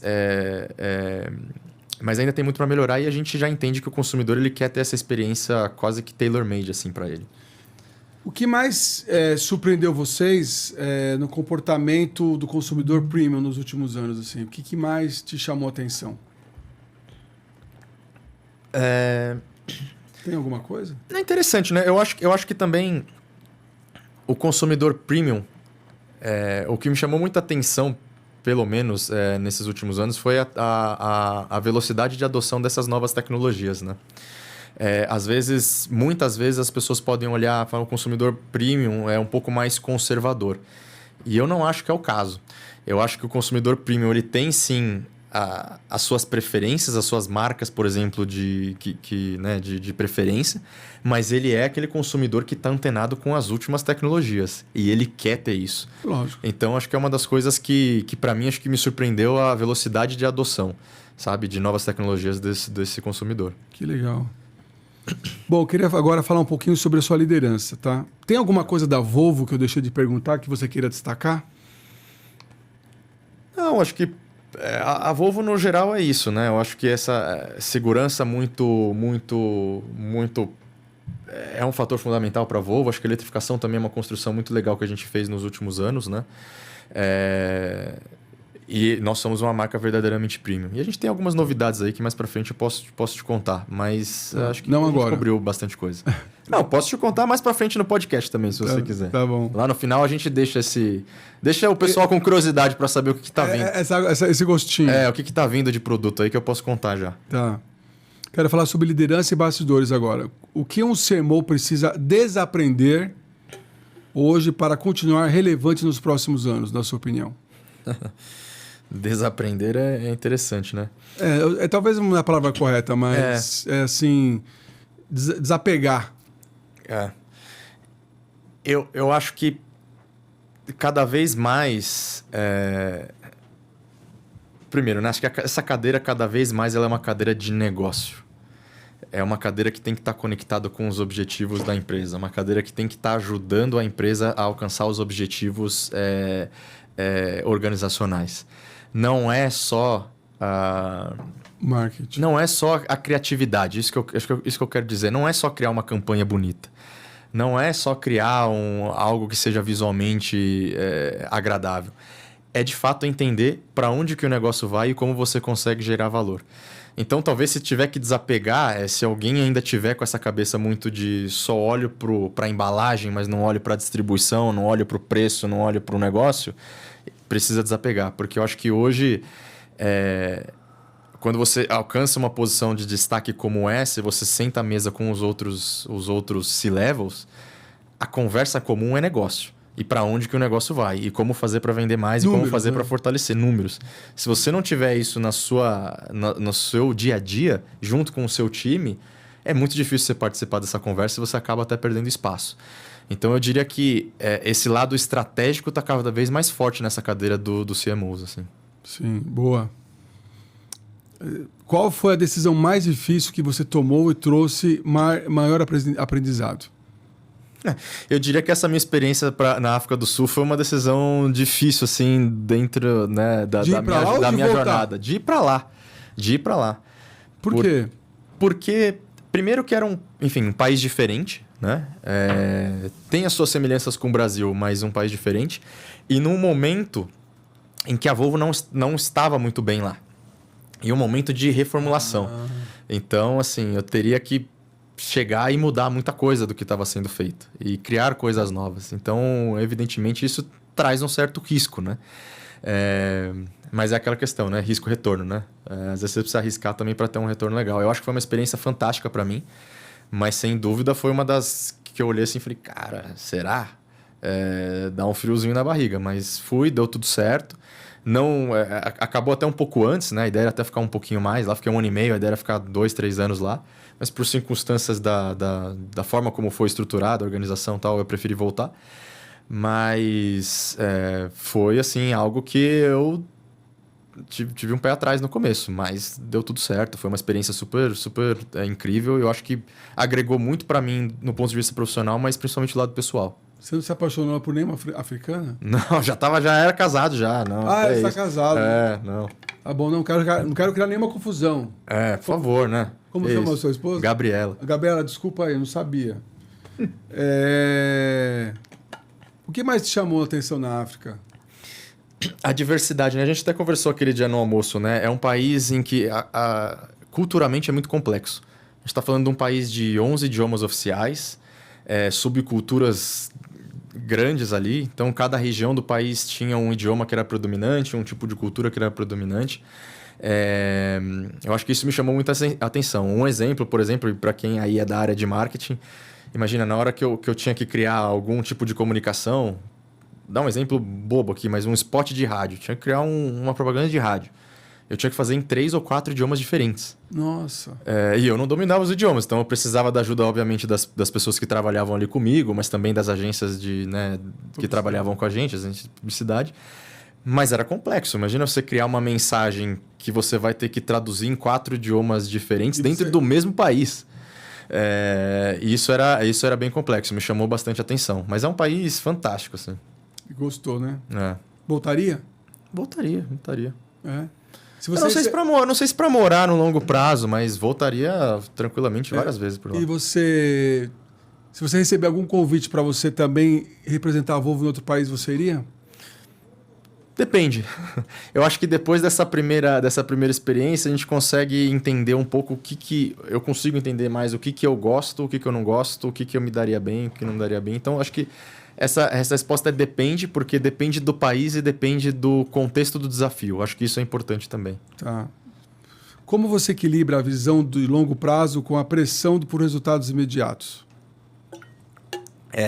ainda tem muito para melhorar e a gente já entende que o consumidor ele quer ter essa experiência quase que tailor-made assim, para ele. O que mais surpreendeu vocês no comportamento do consumidor premium nos últimos anos? Assim? O que mais te chamou a atenção? Tem alguma coisa? É interessante, né? Eu acho que também o consumidor premium, o que me chamou muita atenção, pelo menos nesses últimos anos, foi a velocidade de adoção dessas novas tecnologias, né? Muitas vezes as pessoas podem olhar para o consumidor premium um pouco mais conservador. E eu não acho que é o caso. Eu acho que o consumidor premium ele tem sim as suas preferências, as suas marcas, por exemplo, de preferência, mas ele é aquele consumidor que está antenado com as últimas tecnologias e ele quer ter isso. Lógico. Então, acho que é uma das coisas que para mim, acho que me surpreendeu a velocidade de adoção, sabe, de novas tecnologias desse consumidor. Que legal. Bom, eu queria agora falar um pouquinho sobre a sua liderança, tá? Tem alguma coisa da Volvo que eu deixei de perguntar que você queira destacar? Não, acho que a Volvo, no geral, é isso, né? Eu acho que essa segurança muito é um fator fundamental para a Volvo. Acho que a eletrificação também é uma construção muito legal que a gente fez nos últimos anos, né? E nós somos uma marca verdadeiramente premium. E a gente tem algumas novidades aí que mais para frente eu posso te contar, mas acho que não a gente agora. cobriu bastante coisa. Não, posso te contar mais para frente no podcast também, se você quiser. Tá bom. Lá no final a gente deixa o pessoal com curiosidade para saber o que tá vindo. Esse gostinho. O que tá vindo de produto aí que eu posso contar já. Tá. Quero falar sobre liderança e bastidores agora. O que um CMO precisa desaprender hoje para continuar relevante nos próximos anos, na sua opinião? Desaprender é interessante, né? Talvez não é a palavra correta, mas é assim, desapegar. Eu acho que cada vez mais... Primeiro, né? Acho que essa cadeira, cada vez mais, ela é uma cadeira de negócio. É uma cadeira que tem que estar conectada com os objetivos da empresa. Uma cadeira que tem que estar ajudando a empresa a alcançar os objetivos organizacionais. Não é só marketing. Não é só a criatividade. Isso que eu quero dizer. Não é só criar uma campanha bonita. Não é só criar algo que seja visualmente agradável. É de fato entender para onde que o negócio vai e como você consegue gerar valor. Então, talvez se tiver que desapegar, se alguém ainda tiver com essa cabeça muito de só olho para a embalagem, mas não olho para a distribuição, não olho para o preço, não olho para o negócio, precisa desapegar. Porque eu acho que hoje, quando você alcança uma posição de destaque como essa, e você senta à mesa com os outros C-levels, a conversa comum é negócio. E para onde que o negócio vai. E como fazer para vender mais números, e como fazer para fortalecer números. Se você não tiver isso no seu dia a dia, junto com o seu time, é muito difícil você participar dessa conversa e você acaba até perdendo espaço. Então, eu diria que esse lado estratégico está cada vez mais forte nessa cadeira do CMOs. Assim. Sim, boa. Qual foi a decisão mais difícil que você tomou e trouxe maior aprendizado? Eu diria que essa minha experiência na África do Sul foi uma decisão difícil, assim, dentro, né, da minha jornada. De ir para lá. Por quê? Porque, primeiro que era um país diferente, né? Tem as suas semelhanças com o Brasil, mas um país diferente. E num momento em que a Volvo não estava muito bem lá. E um momento de reformulação. Então, assim, eu teria que chegar e mudar muita coisa do que estava sendo feito e criar coisas novas. Então, evidentemente, isso traz um certo risco, né? Mas é aquela questão, né? Risco-retorno, né? Às vezes você precisa arriscar também para ter um retorno legal. Eu acho que foi uma experiência fantástica para mim, mas sem dúvida foi uma das que eu olhei assim e falei, cara, será? Dá um friozinho na barriga, mas deu tudo certo. Não, acabou até um pouco antes, né? A ideia era até ficar um pouquinho mais. Lá fiquei 1 ano e meio, a ideia era ficar 2, 3 anos lá. Mas por circunstâncias da forma como foi estruturada a organização e tal, eu preferi voltar. Mas foi assim, algo que eu tive um pé atrás no começo, mas deu tudo certo. Foi uma experiência super, super incrível. Eu acho que agregou muito para mim no ponto de vista profissional, mas principalmente do lado pessoal. Você não se apaixonou por nenhuma africana? Não, já era casado já. Não, você tá casado. Não. Tá bom, não quero criar nenhuma confusão. Por favor, né? Como chama a sua esposa? Gabriela. Gabriela, desculpa aí, eu não sabia. O que mais te chamou a atenção na África? A diversidade, né? A gente até conversou aquele dia no almoço, né? É um país em que culturalmente é muito complexo. A gente está falando de um país de 11 idiomas oficiais, subculturas grandes ali. Então, cada região do país tinha um idioma que era predominante, um tipo de cultura que era predominante. Eu acho que isso me chamou muita atenção. Um exemplo, por exemplo, para quem aí é da área de marketing, imagina, na hora que eu tinha que criar algum tipo de comunicação, dá um exemplo bobo aqui, mas um spot de rádio. Tinha que criar uma propaganda de rádio. Eu tinha que fazer em 3 ou 4 idiomas diferentes. Nossa. E eu não dominava os idiomas, então eu precisava da ajuda, obviamente, das pessoas que trabalhavam ali comigo, mas também das agências que trabalhavam com a gente, as agências de publicidade. Mas era complexo. Imagina você criar uma mensagem que você vai ter que traduzir em 4 idiomas diferentes dentro do mesmo país. E isso era bem complexo, me chamou bastante atenção. Mas é um país fantástico, assim. Gostou, né? Voltaria? Voltaria. Eu não sei se para morar no longo prazo, mas voltaria tranquilamente várias vezes por lá. E se você receber algum convite para você também representar a Volvo em outro país, você iria? Depende. Eu acho que depois dessa primeira experiência, a gente consegue entender um pouco o que eu consigo entender mais, o que eu gosto, o que eu não gosto, o que eu me daria bem, o que não me daria bem. Então, acho que essa resposta depende, porque depende do país e depende do contexto do desafio. Acho que isso é importante também. Tá. Como você equilibra a visão de longo prazo com a pressão por resultados imediatos?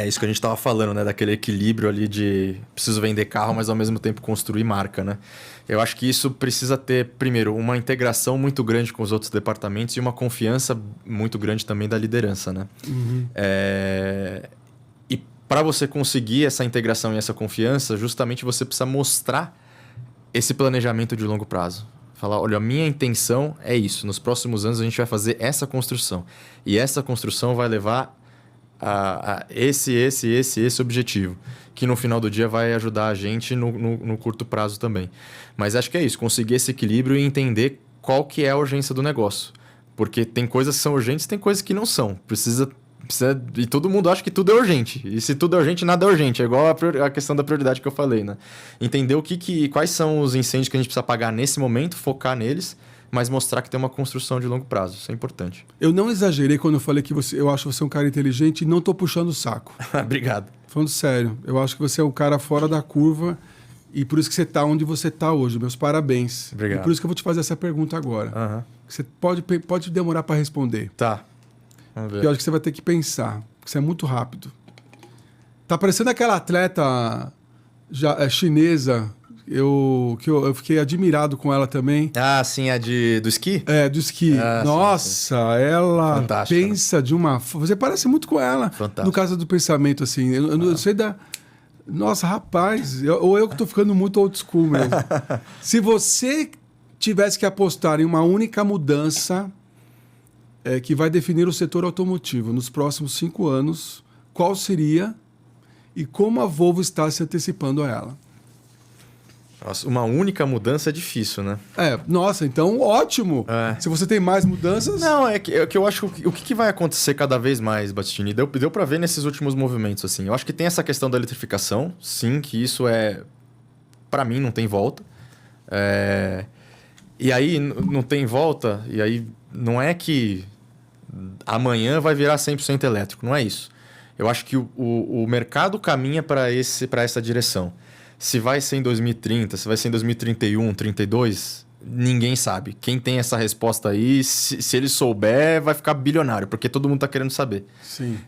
Isso que a gente estava falando, né? Daquele equilíbrio ali de preciso vender carro, mas ao mesmo tempo construir marca, né? Eu acho que isso precisa ter, primeiro, uma integração muito grande com os outros departamentos e uma confiança muito grande também da liderança, né? Uhum. E para você conseguir essa integração e essa confiança, justamente você precisa mostrar esse planejamento de longo prazo. Falar, olha, a minha intenção é isso. Nos próximos anos a gente vai fazer essa construção. E essa construção vai levar a esse objetivo. Que no final do dia vai ajudar a gente no curto prazo também. Mas acho que é isso. Conseguir esse equilíbrio e entender qual que é a urgência do negócio. Porque tem coisas que são urgentes e tem coisas que não são. E todo mundo acha que tudo é urgente. E se tudo é urgente, nada é urgente. É igual a questão da prioridade que eu falei, né? Entender quais são os incêndios que a gente precisa apagar nesse momento, focar neles, mas mostrar que tem uma construção de longo prazo. Isso é importante. Eu não exagerei quando eu falei que eu acho você um cara inteligente e não estou puxando o saco. Obrigado. Falando sério, eu acho que você é um cara fora da curva e por isso que você está onde você está hoje. Meus parabéns. Obrigado. E por isso que eu vou te fazer essa pergunta agora. Uhum. Você pode demorar para responder. Tá. Vamos ver. Eu acho que você vai ter que pensar, porque você é muito rápido. Tá parecendo aquela atleta chinesa, que eu fiquei admirado com ela também. Ah, sim, a do esqui? Do esqui. Nossa, sim. Ela fantástica, pensa de uma... Você parece muito com ela. Fantástico. No caso do pensamento, assim. Eu não sei da... Nossa, rapaz, ou eu que tô ficando muito old school mesmo. Se você tivesse que apostar em uma única mudança que vai definir o setor automotivo nos próximos 5 anos, qual seria e como a Volvo está se antecipando a ela? Nossa, uma única mudança é difícil, né? Nossa, então ótimo. Se você tem mais mudanças... Não, é que eu acho que o que vai acontecer cada vez mais, Battistini, deu para ver nesses últimos movimentos, assim. Eu acho que tem essa questão da eletrificação, sim, que isso para mim, não tem volta. E aí, não tem volta, e aí não é que amanhã vai virar 100% elétrico, não é isso. Eu acho que o mercado caminha para essa direção. Se vai ser em 2030, se vai ser em 2031, 2032, ninguém sabe. Quem tem essa resposta aí, se ele souber, vai ficar bilionário, porque todo mundo está querendo saber. Sim.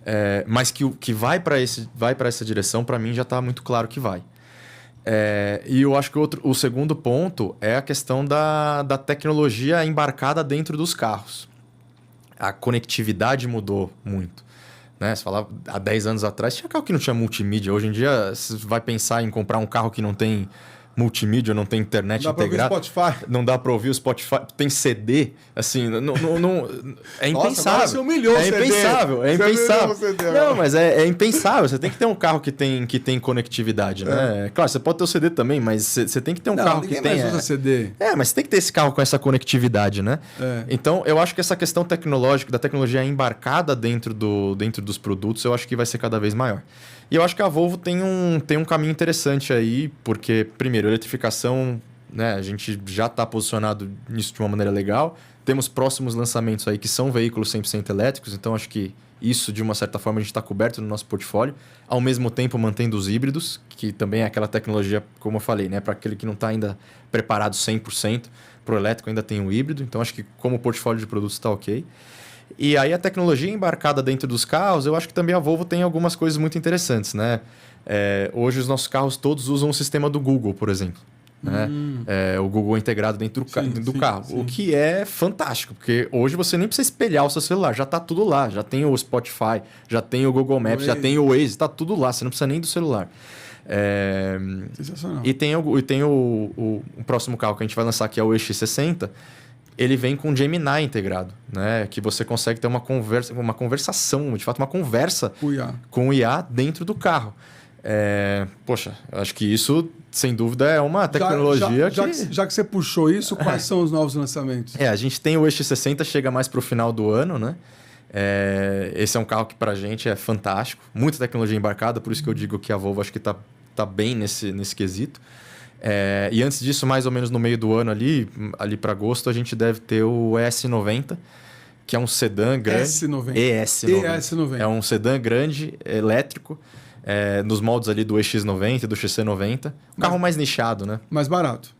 Mas que vai para essa direção, para mim já está muito claro que vai. E eu acho que o segundo ponto é a questão da tecnologia embarcada dentro dos carros. A conectividade mudou muito. Né? Você falava, há 10 anos atrás tinha carro que não tinha multimídia. Hoje em dia, você vai pensar em comprar um carro que não tem multimídia, não tem internet integrada. Não dá pra ouvir Spotify. Não dá pra ouvir o Spotify. Tem CD, assim, não é impensável. Nossa, você humilhou o CD. Impensável, é Você impensável. humilhou o CD, não, mas é impensável. Você tem que ter um carro que tem conectividade, né? Claro, você pode ter o CD também, mas você tem que ter um carro que tem... Usa CD. Mas você tem que ter esse carro com essa conectividade, né? Então, eu acho que essa questão tecnológica, da tecnologia embarcada dentro dos produtos, eu acho que vai ser cada vez maior. E eu acho que a Volvo tem um caminho interessante aí, porque, primeiro, a eletrificação, né, a gente já está posicionado nisso de uma maneira legal. Temos próximos lançamentos aí que são veículos 100% elétricos, então acho que isso, de uma certa forma, a gente está coberto no nosso portfólio. Ao mesmo tempo, mantendo os híbridos, que também é aquela tecnologia, como eu falei, né, para aquele que não está ainda preparado 100%, para o elétrico ainda tem o híbrido. Então, acho que como portfólio de produtos está ok. E aí a tecnologia embarcada dentro dos carros, eu acho que também a Volvo tem algumas coisas muito interessantes, né? Hoje os nossos carros todos usam o sistema do Google, por exemplo. Né? O Google integrado dentro do carro. Sim. O que é fantástico, porque hoje você nem precisa espelhar o seu celular, já está tudo lá. Já tem o Spotify, já tem o Google Maps, já tem o Waze, está tudo lá, você não precisa nem do celular. Sensacional. E tem o próximo carro que a gente vai lançar, que é o EX60. Ele vem com o Gemini integrado, né? Que você consegue ter uma conversação, de fato, uma conversa com o IA dentro do carro. Poxa, acho que isso, sem dúvida, é uma tecnologia já que você puxou isso, quais são os novos lançamentos? A gente tem o EX60, chega mais para o final do ano, né? Esse é um carro que para a gente é fantástico. Muita tecnologia embarcada, por isso que eu digo que a Volvo acho que tá bem nesse quesito. E antes disso, mais ou menos no meio do ano ali para agosto, a gente deve ter o ES90, que é um sedã grande. ES90. É um sedã grande, elétrico, nos moldes ali do EX90 e do XC90. Um carro mais nichado, né? Mais barato.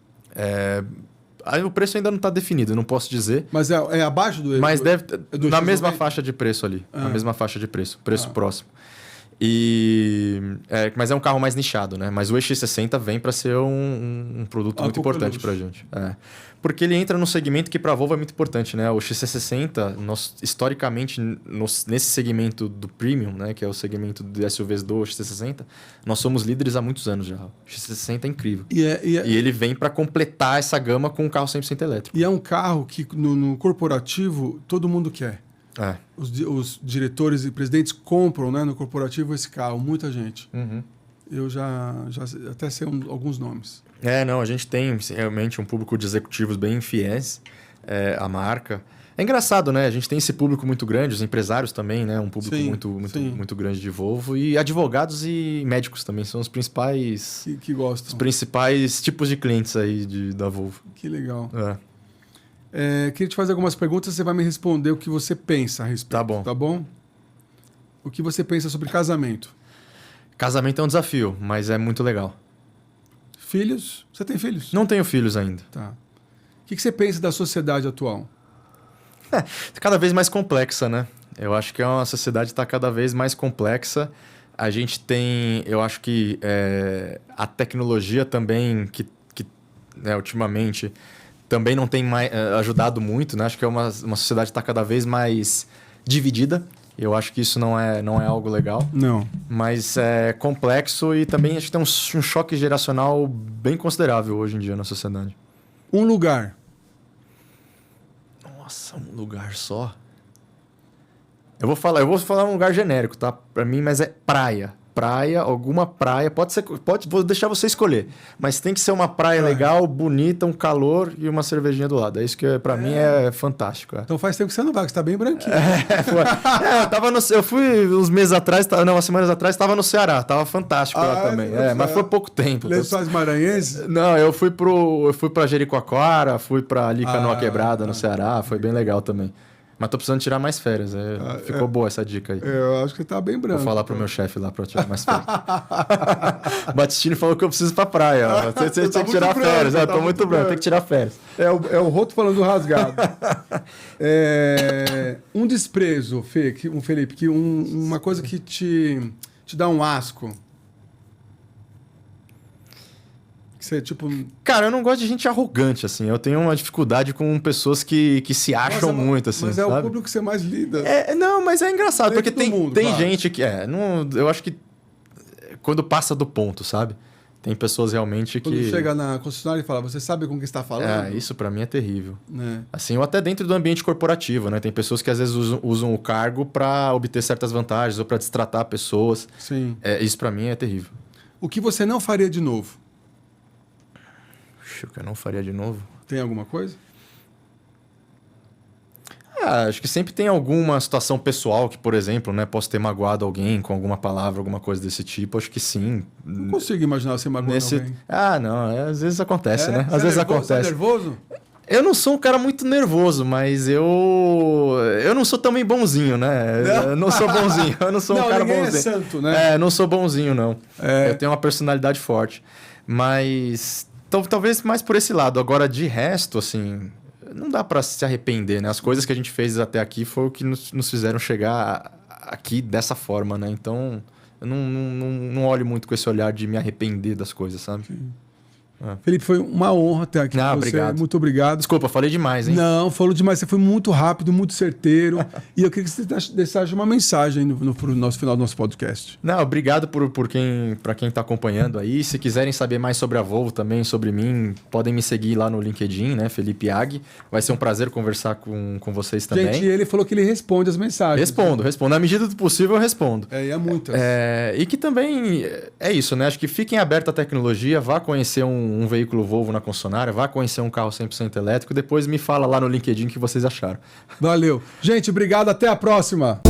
O preço ainda não está definido, não posso dizer. Mas é abaixo do... Mas deve na mesma faixa de preço ali. Na mesma faixa de preço próximo. Mas é um carro mais nichado, né? Mas o EX60 vem para ser um produto muito importante para a gente. Porque ele entra num segmento que para a Volvo é muito importante, né? O XC60, nós, historicamente, nesse segmento do Premium, né? Que é o segmento de SUVs do XC60, nós somos líderes há muitos anos já. O XC60 é incrível. E ele vem para completar essa gama com um carro 100% elétrico. E é um carro que no corporativo todo mundo quer. Os diretores e presidentes compram, né, no corporativo esse carro, muita gente. Eu já até sei alguns nomes. A gente tem realmente um público de executivos bem fiéis à marca. É engraçado, né? A gente tem esse público muito grande, os empresários também, né? Um público muito grande de Volvo. E advogados e médicos também são os principais... Que gostam. Os principais tipos de clientes aí da Volvo. Que legal. Queria te fazer algumas perguntas, você vai me responder o que você pensa a respeito. Tá bom? O que você pensa sobre casamento? Casamento é um desafio, mas é muito legal. Filhos? Você tem filhos? Não tenho filhos ainda. Tá. O que você pensa da sociedade atual? Cada vez mais complexa, né? Eu acho que a sociedade está cada vez mais complexa. A gente tem... Eu acho que a tecnologia também, que ultimamente... também não tem ajudado muito, né? Acho que uma sociedade está cada vez mais dividida. Eu acho que isso não é algo legal. Não. Mas é complexo e também acho que tem um choque geracional bem considerável hoje em dia na sociedade. Um lugar. Nossa, um lugar só? Eu vou falar um lugar genérico, tá? Para mim, mas é praia. Alguma praia, vou deixar você escolher, mas tem que ser uma praia legal, bonita, um calor e uma cervejinha do lado. É isso que para mim é fantástico. Então faz tempo que você não vai, que você tá bem branquinho. Eu fui uns meses atrás, umas semanas atrás, estava no Ceará, tava fantástico lá também. Mas foi pouco tempo. Lençóis Maranhenses? Não, eu fui para Jericoacoara, fui para ali Canoa Quebrada no Ceará, foi bem legal também. Mas tô precisando tirar mais férias. Ficou boa essa dica aí. Eu acho que tá bem branco. Vou falar pro meu chefe lá pra tirar mais férias. O Batistini falou que eu preciso ir pra praia. Você tem que tirar férias. Eu tô muito branco, tem que tirar férias. É o Roto falando rasgado. Um desprezo, Felipe, uma coisa que te dá um asco. Você, Cara, eu não gosto de gente arrogante, assim. Eu tenho uma dificuldade com pessoas que se acham muito, assim. Mas sabe? O público que você mais lida. Não, mas é engraçado, porque tem gente que... eu acho que quando passa do ponto, sabe? Tem pessoas realmente que... Quando chega na concessionária e fala, você sabe com o que está falando? Isso para mim é terrível. É. Assim, ou até dentro do ambiente corporativo, né? Tem pessoas que às vezes usam o cargo para obter certas vantagens ou para destratar pessoas. Sim. Isso para mim é terrível. O que você não faria de novo? O que eu não faria de novo? Tem alguma coisa? Acho que sempre tem alguma situação pessoal que, por exemplo, né, posso ter magoado alguém com alguma palavra, alguma coisa desse tipo. Acho que sim. Não consigo imaginar você magoando alguém. Não. Às vezes acontece, né? Às vezes acontece. Você é nervoso? Eu não sou um cara muito nervoso, mas eu não sou também bonzinho, né? Não? Eu não sou bonzinho. Eu não sou um cara bonzinho. É santo, né? Não sou bonzinho, não. Eu tenho uma personalidade forte. Mas talvez mais por esse lado. Agora, de resto, assim... Não dá para se arrepender, né? As coisas que a gente fez até aqui foi o que nos fizeram chegar aqui dessa forma, né? Então, eu não olho muito com esse olhar de me arrepender das coisas, sabe? Felipe, foi uma honra ter aqui com você. Obrigado. Muito obrigado. Desculpa, falei demais, hein? Não, falou demais. Você foi muito rápido, muito certeiro. E eu queria que você deixasse uma mensagem no final do nosso podcast. Não, obrigado para quem está acompanhando aí. Se quiserem saber mais sobre a Volvo também, sobre mim, podem me seguir lá no LinkedIn, né? Felipe Ag. Vai ser um prazer conversar com vocês também. Gente, ele falou que ele responde as mensagens. Respondo. Na medida do possível, eu respondo. E é muitas. E que também é isso, né? Acho que fiquem abertos à tecnologia, vá conhecer um veículo Volvo na concessionária, vá conhecer um carro 100% elétrico, depois me fala lá no LinkedIn o que vocês acharam. Valeu. Gente, obrigado. Até a próxima.